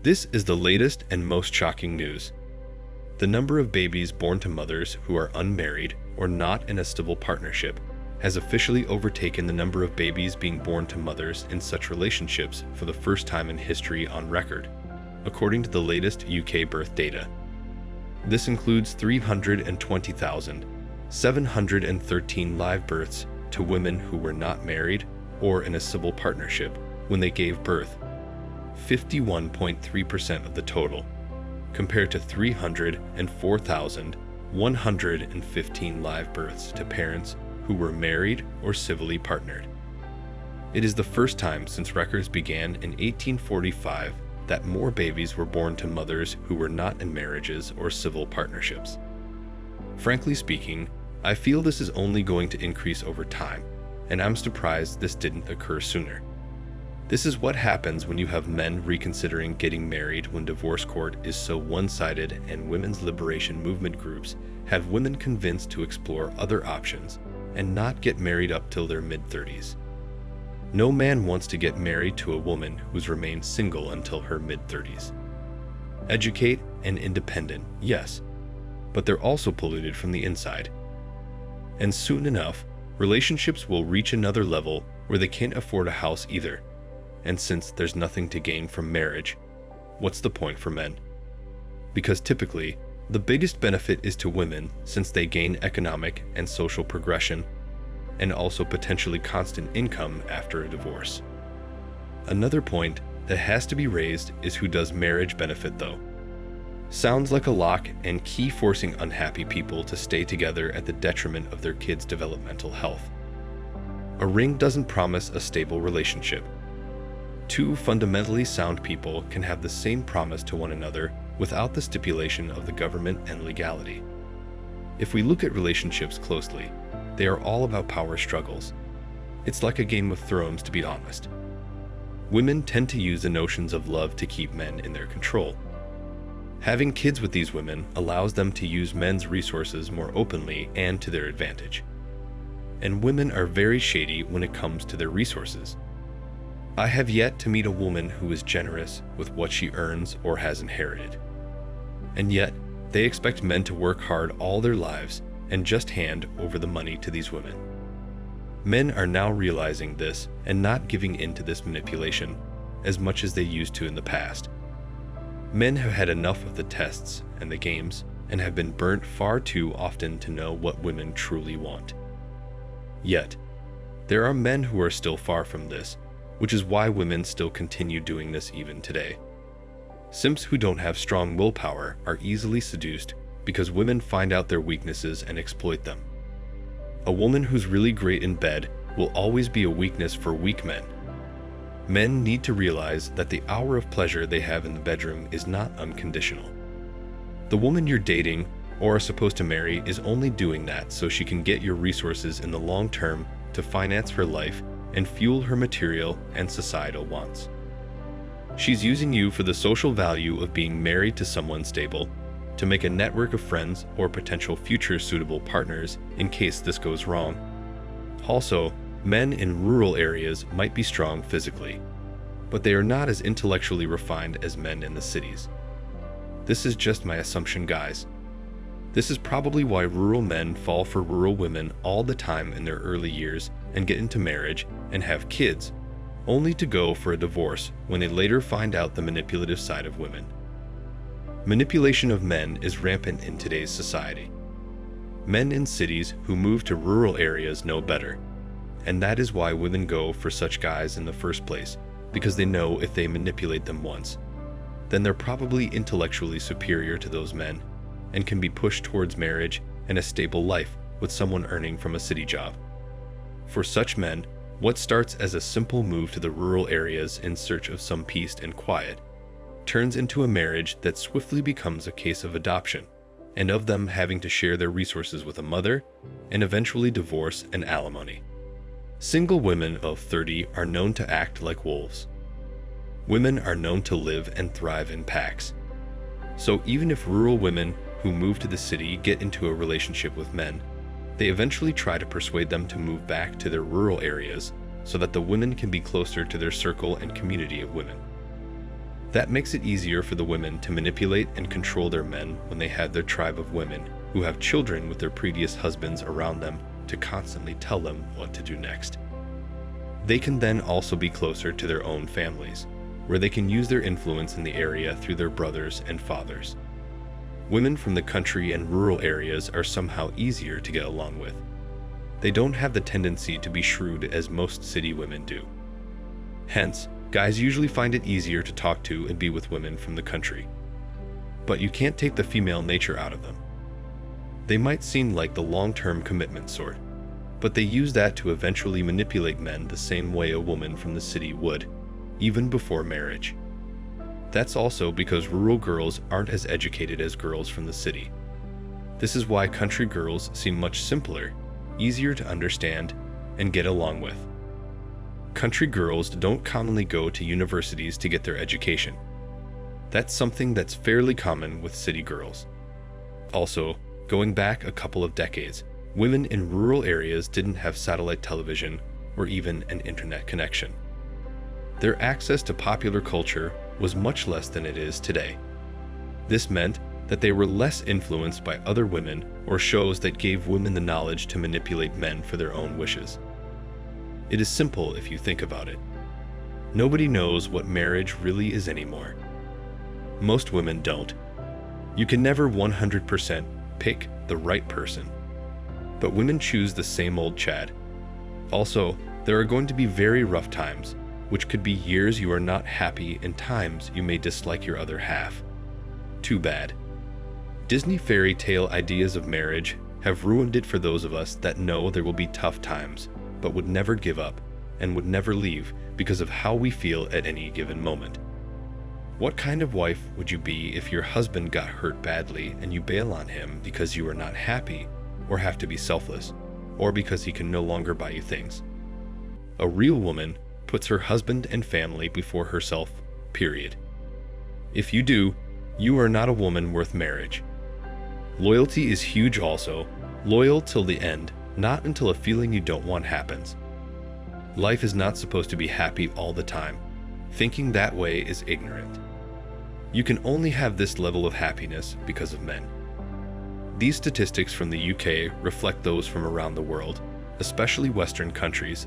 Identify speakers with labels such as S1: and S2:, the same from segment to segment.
S1: This is the latest and most shocking news. The number of babies born to mothers who are unmarried or not in a civil partnership has officially overtaken the number of babies being born to mothers in such relationships for the first time in history on record, according to the latest UK birth data. This includes 320,713 live births to women who were not married or in a civil partnership when they gave birth, 51.3% of the total, compared to 304,115 live births to parents who were married or civilly partnered. It is the first time since records began in 1845 that more babies were born to mothers who were not in marriages or civil partnerships. Frankly speaking, I feel this is only going to increase over time, and I'm surprised this didn't occur sooner. This is what happens when you have men reconsidering getting married when divorce court is so one-sided and women's liberation movement groups have women convinced to explore other options and not get married up till their mid-30s. No man wants to get married to a woman who's remained single until her mid-30s. Educate and independent, yes, but they're also polluted from the inside. And soon enough, relationships will reach another level where they can't afford a house either. And since there's nothing to gain from marriage, what's the point for men? Because typically, the biggest benefit is to women since they gain economic and social progression and also potentially constant income after a divorce. Another point that has to be raised is who does marriage benefit though. Sounds like a lock and key forcing unhappy people to stay together at the detriment of their kids' developmental health. A ring doesn't promise a stable relationship. Two fundamentally sound people can have the same promise to one another without the stipulation of the government and legality. If we look at relationships closely, they are all about power struggles. It's like a Game of Thrones, to be honest. Women tend to use the notions of love to keep men in their control. Having kids with these women allows them to use men's resources more openly and to their advantage. And women are very shady when it comes to their resources. I have yet to meet a woman who is generous with what she earns or has inherited. And yet, they expect men to work hard all their lives and just hand over the money to these women. Men are now realizing this and not giving in to this manipulation as much as they used to in the past. Men have had enough of the tests and the games and have been burnt far too often to know what women truly want. Yet, there are men who are still far from this, which is why women still continue doing this even today. Simps who don't have strong willpower are easily seduced because women find out their weaknesses and exploit them. A woman who's really great in bed will always be a weakness for weak men. Men need to realize that the hour of pleasure they have in the bedroom is not unconditional. The woman you're dating or are supposed to marry is only doing that so she can get your resources in the long term to finance her life and fuel her material and societal wants. She's using you for the social value of being married to someone stable, to make a network of friends or potential future suitable partners in case this goes wrong. Also, men in rural areas might be strong physically, but they are not as intellectually refined as men in the cities. This is just my assumption, guys. This is probably why rural men fall for rural women all the time in their early years and get into marriage and have kids, only to go for a divorce when they later find out the manipulative side of women. Manipulation of men is rampant in today's society. Men in cities who move to rural areas know better, and that is why women go for such guys in the first place, because they know if they manipulate them once, then they're probably intellectually superior to those men and can be pushed towards marriage and a stable life with someone earning from a city job. For such men, what starts as a simple move to the rural areas in search of some peace and quiet turns into a marriage that swiftly becomes a case of adoption, and of them having to share their resources with a mother, and eventually divorce and alimony. Single women of 30 are known to act like wolves. Women are known to live and thrive in packs. So even if rural women who move to the city get into a relationship with men, they eventually try to persuade them to move back to their rural areas so that the women can be closer to their circle and community of women. That makes it easier for the women to manipulate and control their men when they have their tribe of women who have children with their previous husbands around them to constantly tell them what to do next. They can then also be closer to their own families, where they can use their influence in the area through their brothers and fathers. Women from the country and rural areas are somehow easier to get along with. They don't have the tendency to be shrewd as most city women do. Hence, guys usually find it easier to talk to and be with women from the country. But you can't take the female nature out of them. They might seem like the long-term commitment sort, but they use that to eventually manipulate men the same way a woman from the city would, even before marriage. That's also because rural girls aren't as educated as girls from the city. This is why country girls seem much simpler, easier to understand, and get along with. Country girls don't commonly go to universities to get their education. That's something that's fairly common with city girls. Also, going back a couple of decades, women in rural areas didn't have satellite television or even an internet connection. Their access to popular culture was much less than it is today. This meant that they were less influenced by other women or shows that gave women the knowledge to manipulate men for their own wishes. It is simple if you think about it. Nobody knows what marriage really is anymore. Most women don't. You can never 100% pick the right person. But women choose the same old Chad. Also, there are going to be very rough times, which could be years you are not happy and times you may dislike your other half. Too bad. Disney fairy tale ideas of marriage have ruined it for those of us that know there will be tough times, but would never give up and would never leave because of how we feel at any given moment. What kind of wife would you be if your husband got hurt badly and you bail on him because you are not happy or have to be selfless, or because he can no longer buy you things? A real woman puts her husband and family before herself, period. If you do, you are not a woman worth marriage. Loyalty is huge also, loyal till the end, not until a feeling you don't want happens. Life is not supposed to be happy all the time. Thinking that way is ignorant. You can only have this level of happiness because of men. These statistics from the UK reflect those from around the world, especially Western countries.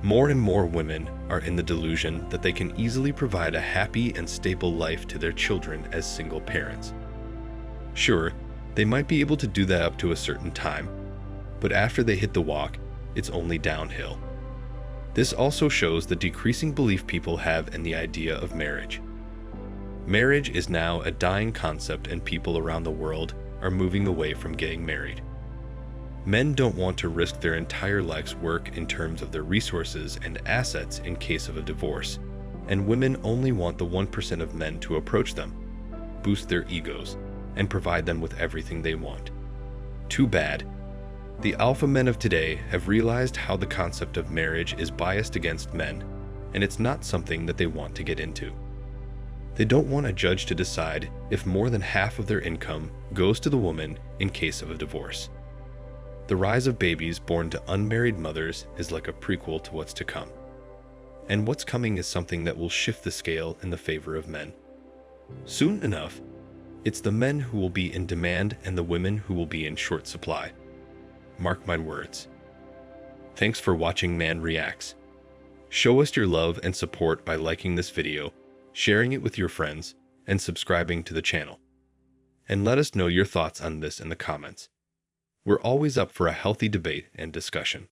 S1: More and more women are in the delusion that they can easily provide a happy and stable life to their children as single parents. Sure, they might be able to do that up to a certain time, but after they hit the walk, it's only downhill. This also shows the decreasing belief people have in the idea of marriage. Marriage is now a dying concept and people around the world are moving away from getting married. Men don't want to risk their entire life's work in terms of their resources and assets in case of a divorce, and women only want the 1% of men to approach them, boost their egos, and provide them with everything they want. Too bad. The alpha men of today have realized how the concept of marriage is biased against men, and it's not something that they want to get into. They don't want a judge to decide if more than half of their income goes to the woman in case of a divorce. The rise of babies born to unmarried mothers is like a prequel to what's to come. And what's coming is something that will shift the scale in the favor of men. Soon enough, it's the men who will be in demand and the women who will be in short supply. Mark my words. Thanks for watching Man Reacts. Show us your love and support by liking this video, sharing it with your friends, and subscribing to the channel. And let us know your thoughts on this in the comments. We're always up for a healthy debate and discussion.